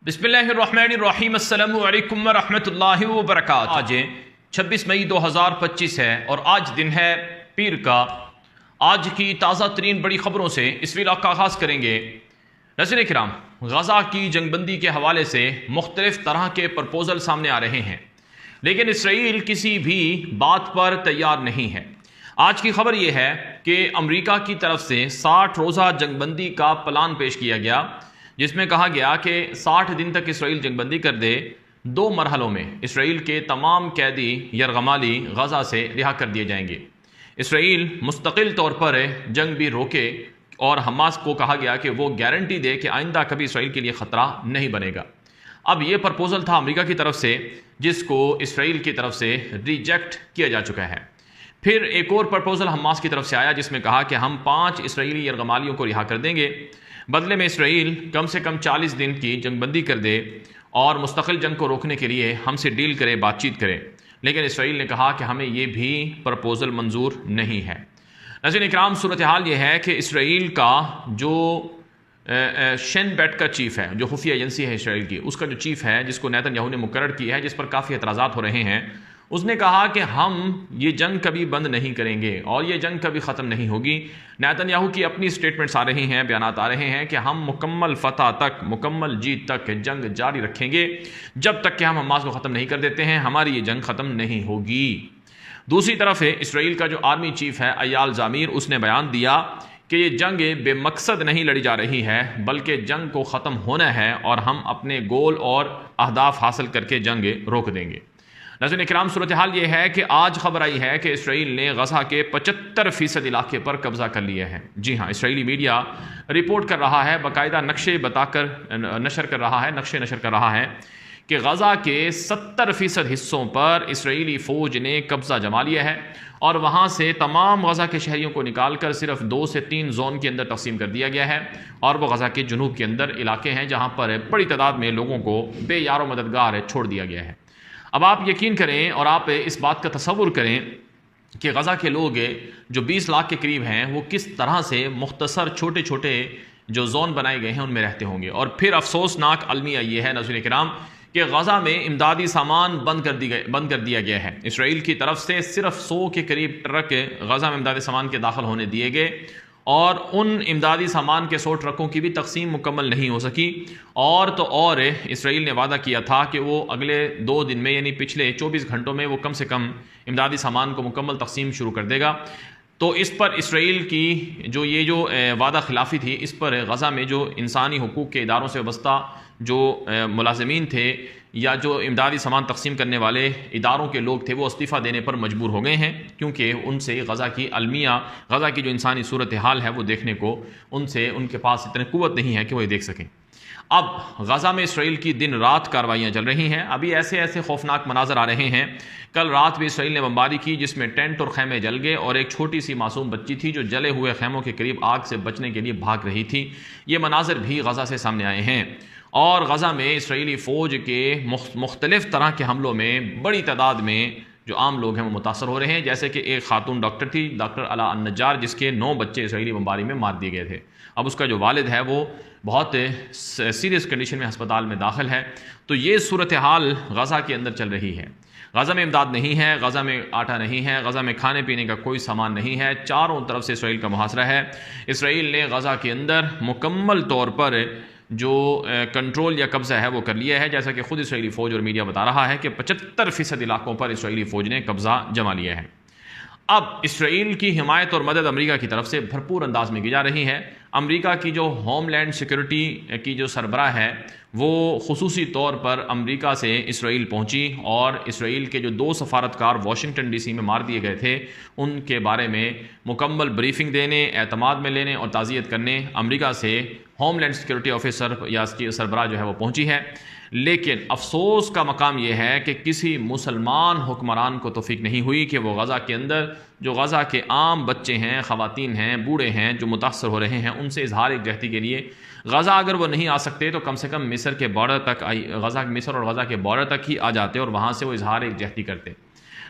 بسم اللہ الرحمن الرحیم، السلام علیکم ورحمۃ اللہ وبرکاتہ۔ آج 26 مئی 2025 ہے اور آج دن ہے پیر کا۔ آج کی تازہ ترین بڑی خبروں سے اس ویلاگ کا آغاز کریں گے۔ ناظرین کرام، غزہ کی جنگ بندی کے حوالے سے مختلف طرح کے پرپوزل سامنے آ رہے ہیں، لیکن اسرائیل کسی بھی بات پر تیار نہیں ہے۔ آج کی خبر یہ ہے کہ امریکہ کی طرف سے 60 روزہ جنگ بندی کا پلان پیش کیا گیا، جس میں کہا گیا کہ 60 دن تک اسرائیل جنگ بندی کر دے۔ 2 مرحلوں میں اسرائیل کے تمام قیدی یرغمالی غزہ سے رہا کر دیے جائیں گے۔ اسرائیل مستقل طور پر جنگ بھی روکے اور حماس کو کہا گیا کہ وہ گارنٹی دے کہ آئندہ کبھی اسرائیل کے لیے خطرہ نہیں بنے گا۔ اب یہ پرپوزل تھا امریکہ کی طرف سے، جس کو اسرائیل کی طرف سے ریجیکٹ کیا جا چکا ہے۔ پھر ایک اور پرپوزل حماس کی طرف سے آیا، جس میں کہا کہ ہم 5 اسرائیلی یرغمالیوں کو رہا کر دیں گے، بدلے میں اسرائیل کم سے کم 40 دن کی جنگ بندی کر دے اور مستقل جنگ کو روکنے کے لیے ہم سے ڈیل کرے، بات چیت کرے۔ لیکن اسرائیل نے کہا کہ ہمیں یہ بھی پرپوزل منظور نہیں ہے۔ ناظرین اکرام، صورتحال یہ ہے کہ اسرائیل کا جو شین بیٹ کا چیف ہے، جو خفیہ ایجنسی ہے اسرائیل کی، اس کا جو چیف ہے، جس کو نیتن یاہو نے مقرر کیا ہے، جس پر کافی اعتراضات ہو رہے ہیں، اس نے کہا کہ ہم یہ جنگ کبھی بند نہیں کریں گے اور یہ جنگ کبھی ختم نہیں ہوگی۔ نیتن یاہو کی اپنی سٹیٹمنٹس آ رہی ہیں، بیانات آ رہے ہیں کہ ہم مکمل فتح تک، مکمل جیت تک جنگ جاری رکھیں گے، جب تک کہ ہم حماس کو ختم نہیں کر دیتے ہیں ہماری یہ جنگ ختم نہیں ہوگی۔ دوسری طرف اسرائیل کا جو آرمی چیف ہے ایال زامیر، اس نے بیان دیا کہ یہ جنگ بے مقصد نہیں لڑی جا رہی ہے، بلکہ جنگ کو ختم ہونا ہے اور ہم اپنے گول اور اہداف حاصل کر کے جنگ روک دیں گے۔ ناظرین اکرام، صورتحال یہ ہے کہ آج خبر آئی ہے کہ اسرائیل نے غزہ کے 75% علاقے پر قبضہ کر لیا ہے۔ جی ہاں، اسرائیلی میڈیا رپورٹ کر رہا ہے، باقاعدہ نقشے نشر کر رہا ہے کہ غزہ کے 70% حصوں پر اسرائیلی فوج نے قبضہ جما لیا ہے اور وہاں سے تمام غزہ کے شہریوں کو نکال کر صرف 2 سے 3 زون کے اندر تقسیم کر دیا گیا ہے، اور وہ غزہ کے جنوب کے اندر علاقے ہیں جہاں پر بڑی تعداد میں لوگوں کو بے یار و مددگار چھوڑ دیا گیا ہے۔ اب آپ یقین کریں اور آپ اس بات کا تصور کریں کہ غزہ کے لوگ جو 20 لاکھ کے قریب ہیں، وہ کس طرح سے مختصر چھوٹے چھوٹے جو زون بنائے گئے ہیں ان میں رہتے ہوں گے۔ اور پھر افسوسناک المیہ یہ ہے ناظرین کرام کہ غزہ میں امدادی سامان بند کر دیا گیا ہے۔ اسرائیل کی طرف سے صرف 100 کے قریب ٹرک غزہ میں امدادی سامان کے داخل ہونے دیے گئے، اور ان امدادی سامان کے 100 ٹرکوں کی بھی تقسیم مکمل نہیں ہو سکی۔ اور تو اور اسرائیل نے وعدہ کیا تھا کہ وہ اگلے 2 دن میں، یعنی پچھلے 24 گھنٹوں میں، وہ کم سے کم امدادی سامان کو مکمل تقسیم شروع کر دے گا۔ تو اس پر اسرائیل کی جو وعدہ خلافی تھی، اس پر غزہ میں جو انسانی حقوق کے اداروں سے وابستہ جو ملازمین تھے یا جو امدادی سامان تقسیم کرنے والے اداروں کے لوگ تھے، وہ استعفیٰ دینے پر مجبور ہو گئے ہیں، کیونکہ ان سے غزہ کی المیہ، غزہ کی جو انسانی صورتحال ہے وہ دیکھنے کو ان کے پاس اتنی قوت نہیں ہے کہ وہ یہ دیکھ سکیں۔ اب غزہ میں اسرائیل کی دن رات کارروائیاں چل رہی ہیں۔ ابھی ایسے خوفناک مناظر آ رہے ہیں۔ کل رات بھی اسرائیل نے بمباری کی، جس میں ٹینٹ اور خیمے جل گئے اور ایک چھوٹی سی معصوم بچی تھی جو جلے ہوئے خیموں کے قریب آگ سے بچنے کے لیے بھاگ رہی تھی۔ یہ مناظر بھی غزہ سے سامنے آئے ہیں، اور غزہ میں اسرائیلی فوج کے مختلف طرح کے حملوں میں بڑی تعداد میں جو عام لوگ ہیں وہ متاثر ہو رہے ہیں، جیسے کہ ایک خاتون ڈاکٹر تھی، ڈاکٹر علا النجار، جس کے 9 بچے اسرائیلی بمباری میں مار دیے گئے تھے۔ اب اس کا جو والد ہے وہ بہت سیریس کنڈیشن میں ہسپتال میں داخل ہے۔ تو یہ صورتحال غزہ کے اندر چل رہی ہے۔ غزہ میں امداد نہیں ہے، غزہ میں آٹا نہیں ہے، غزہ میں کھانے پینے کا کوئی سامان نہیں ہے، چاروں طرف سے اسرائیل کا محاصرہ ہے۔ اسرائیل نے غزہ کے اندر مکمل طور پر جو کنٹرول یا قبضہ ہے وہ کر لیا ہے، جیسا کہ خود اسرائیلی فوج اور میڈیا بتا رہا ہے کہ 75% علاقوں پر اسرائیلی فوج نے قبضہ جما لیا ہے۔ اب اسرائیل کی حمایت اور مدد امریکہ کی طرف سے بھرپور انداز میں کی جا رہی ہے۔ امریکہ کی جو ہوم لینڈ سیکورٹی کی جو سربراہ ہے، وہ خصوصی طور پر امریکہ سے اسرائیل پہنچی اور اسرائیل کے جو 2 سفارتکار واشنگٹن ڈی سی میں مار دیے گئے تھے، ان کے بارے میں مکمل بریفنگ دینے، اعتماد میں لینے اور تعزیت کرنے امریکہ سے ہوم لینڈ سیکورٹی آفیسر یا اس کی سربراہ جو ہے وہ پہنچی ہے۔ لیکن افسوس کا مقام یہ ہے کہ کسی مسلمان حکمران کو توفیق نہیں ہوئی کہ وہ غزہ کے اندر جو غزہ کے عام بچے ہیں، خواتین ہیں، بوڑھے ہیں جو متاثر ہو رہے ہیں، ان سے اظہار یکجہتی کے لیے غزہ اگر وہ نہیں آ سکتے تو کم سے کم مصر کے بارڈر تک مصر اور غزہ کے بارڈر تک ہی آ جاتے اور وہاں سے وہ اظہار یکجہتی کرتے۔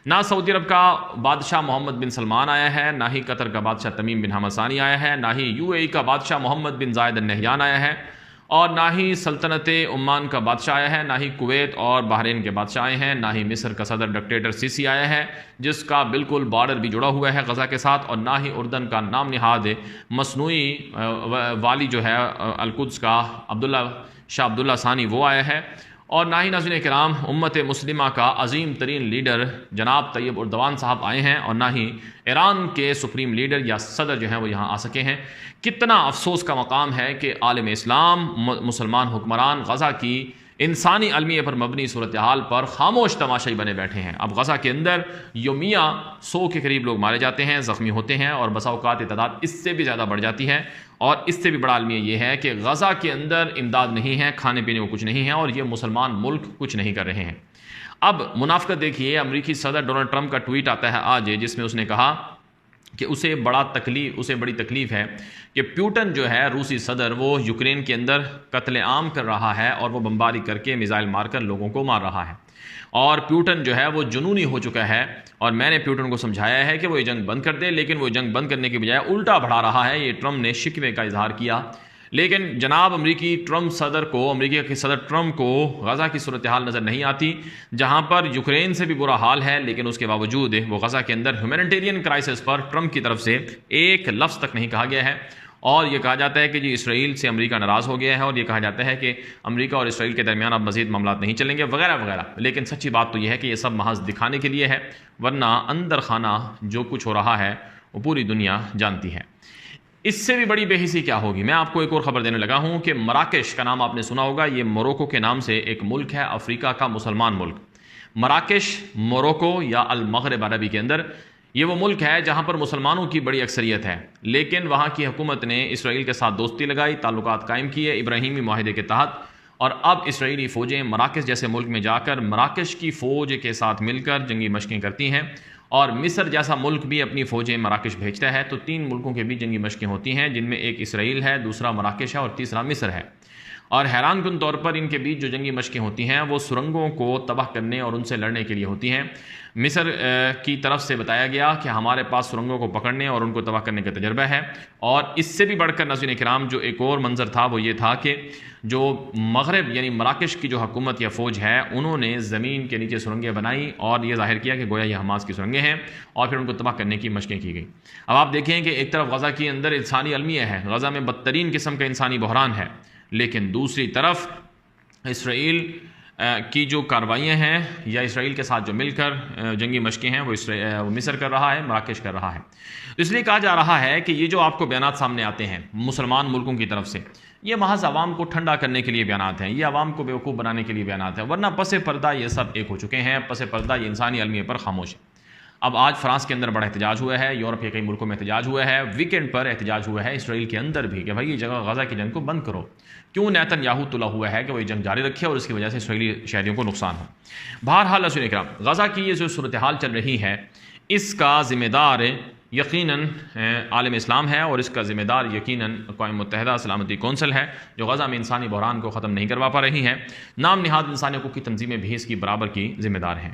نہ سعودی عرب کا بادشاہ محمد بن سلمان آیا ہے، نہ ہی قطر کا بادشاہ تمیم بن حمد ثانی آیا ہے، نہ ہی UAE کا بادشاہ محمد بن زائد النہیان آیا ہے، اور نہ ہی سلطنت عمان کا بادشاہ آیا ہے، نہ ہی کویت اور بحرین کے بادشاہ آئے ہیں، نہ ہی مصر کا صدر ڈکٹیٹر سیسی آیا ہے جس کا بالکل بارڈر بھی جڑا ہوا ہے غزہ کے ساتھ، اور نہ ہی اردن کا نام نہاد مصنوعی والی جو ہے القدس کا شاہ عبداللہ ثانی وہ آیا ہے، اور نہ ہی ناظرین کرام امت مسلمہ کا عظیم ترین لیڈر جناب طیب اردوان صاحب آئے ہیں، اور نہ ہی ایران کے سپریم لیڈر یا صدر جو ہیں وہ یہاں آ سکے ہیں۔ کتنا افسوس کا مقام ہے کہ عالم اسلام مسلمان حکمران غزہ کی انسانی المیہ پر مبنی صورتحال پر خاموش تماشائی بنے بیٹھے ہیں۔ اب غزہ کے اندر یومیہ 100 کے قریب لوگ مارے جاتے ہیں، زخمی ہوتے ہیں، اور بسا اوقات تعداد اس سے بھی زیادہ بڑھ جاتی ہے، اور اس سے بھی بڑا المیہ یہ ہے کہ غزہ کے اندر امداد نہیں ہے، کھانے پینے کو کچھ نہیں ہے، اور یہ مسلمان ملک کچھ نہیں کر رہے ہیں۔ اب منافقت دیکھیے، امریکی صدر ڈونلڈ ٹرمپ کا ٹویٹ آتا ہے آج جس میں اس نے کہا کہ اسے بڑی تکلیف ہے کہ پیوٹن جو ہے روسی صدر وہ یوکرین کے اندر قتل عام کر رہا ہے، اور وہ بمباری کر کے میزائل مار کر لوگوں کو مار رہا ہے، اور پیوٹن جو ہے وہ جنونی ہو چکا ہے، اور میں نے پیوٹن کو سمجھایا ہے کہ وہ یہ جنگ بند کر دے، لیکن وہ جنگ بند کرنے کے بجائے الٹا بڑھا رہا ہے۔ یہ ٹرمپ نے شکوے کا اظہار کیا، لیکن جناب امریکی کے صدر ٹرمپ کو غزہ کی صورتحال نظر نہیں آتی، جہاں پر یوکرین سے بھی برا حال ہے، لیکن اس کے باوجود وہ غزہ کے اندر ہیومینیٹیرین کرائسس پر ٹرمپ کی طرف سے ایک لفظ تک نہیں کہا گیا ہے، اور یہ کہا جاتا ہے کہ جی اسرائیل سے امریکہ ناراض ہو گیا ہے، اور یہ کہا جاتا ہے کہ امریکہ اور اسرائیل کے درمیان اب مزید معاملات نہیں چلیں گے وغیرہ وغیرہ، لیکن سچی بات تو یہ ہے کہ یہ سب محض دکھانے کے لیے ہے، ورنہ اندر خانہ جو کچھ ہو رہا ہے وہ پوری دنیا جانتی ہے۔ اس سے بھی بڑی بے حسی کیا ہوگی؟ میں آپ کو ایک اور خبر دینے لگا ہوں کہ مراکش کا نام آپ نے سنا ہوگا، یہ موروکو کے نام سے ایک ملک ہے، افریقہ کا مسلمان ملک۔ مراکش موروکو یا المغرب عربی کے اندر یہ وہ ملک ہے جہاں پر مسلمانوں کی بڑی اکثریت ہے، لیکن وہاں کی حکومت نے اسرائیل کے ساتھ دوستی لگائی، تعلقات قائم کیے ابراہیمی معاہدے کے تحت، اور اب اسرائیلی فوجیں مراکش جیسے ملک میں جا کر مراکش کی فوج کے ساتھ مل کر جنگی مشقیں کرتی ہیں، اور مصر جیسا ملک بھی اپنی فوجیں مراکش بھیجتا ہے، تو 3 ملکوں کے بھی جنگی مشقیں ہوتی ہیں، جن میں ایک اسرائیل ہے، دوسرا مراکش ہے، اور تیسرا مصر ہے۔ اور حیران کن طور پر ان کے بیچ جو جنگی مشقیں ہوتی ہیں وہ سرنگوں کو تباہ کرنے اور ان سے لڑنے کے لیے ہوتی ہیں۔ مصر کی طرف سے بتایا گیا کہ ہمارے پاس سرنگوں کو پکڑنے اور ان کو تباہ کرنے کا تجربہ ہے، اور اس سے بھی بڑھ کر ناظرین کرام جو ایک اور منظر تھا وہ یہ تھا کہ جو مغرب یعنی مراکش کی جو حکومت یا فوج ہے انہوں نے زمین کے نیچے سرنگیں بنائی اور یہ ظاہر کیا کہ گویا یہ حماس کی سرنگیں ہیں، اور پھر ان کو تباہ کرنے کی مشقیں کی گئی۔ اب آپ دیکھیں کہ ایک طرف غزہ کے اندر انسانی المیہ ہے، غزہ میں بدترین قسم کا انسانی بحران ہے، لیکن دوسری طرف اسرائیل کی جو کارروائیاں ہیں یا اسرائیل کے ساتھ جو مل کر جنگی مشقیں ہیں وہ مصر کر رہا ہے، مراکش کر رہا ہے۔ اس لیے کہا جا رہا ہے کہ یہ جو آپ کو بیانات سامنے آتے ہیں مسلمان ملکوں کی طرف سے، یہ محض عوام کو ٹھنڈا کرنے کے لیے بیانات ہیں، یہ عوام کو بیوقوف بنانے کے لیے بیانات ہیں، ورنہ پس پردہ یہ سب ایک ہو چکے ہیں، پس پردہ یہ انسانی المیہ پر خاموش ہے۔ اب آج فرانس کے اندر بڑا احتجاج ہوا ہے، یورپ کے کئی ملکوں میں احتجاج ہوا ہے، ویکینڈ پر احتجاج ہوا ہے اسرائیل کے اندر بھی کہ بھائی یہ جگہ غزہ کی جنگ کو بند کرو۔ کیوں نیتن یاہو تلا ہوا ہے کہ وہ یہ جنگ جاری رکھے اور اس کی وجہ سے اسرائیلی شہریوں کو نقصان ہو۔ بہرحال ناظرین اکرام، غزہ کی یہ جو صورتحال چل رہی ہے اس کا ذمہ دار یقیناً عالم اسلام ہے، اور اس کا ذمہ دار یقیناً اقوام متحدہ سلامتی کونسل ہے جو غزہ میں انسانی بحران کو ختم نہیں کروا پا رہی ہے۔ نام نہاد انسانی حقوق کی تنظیمیں بھی اس کی برابر کی ذمہ دار ہیں۔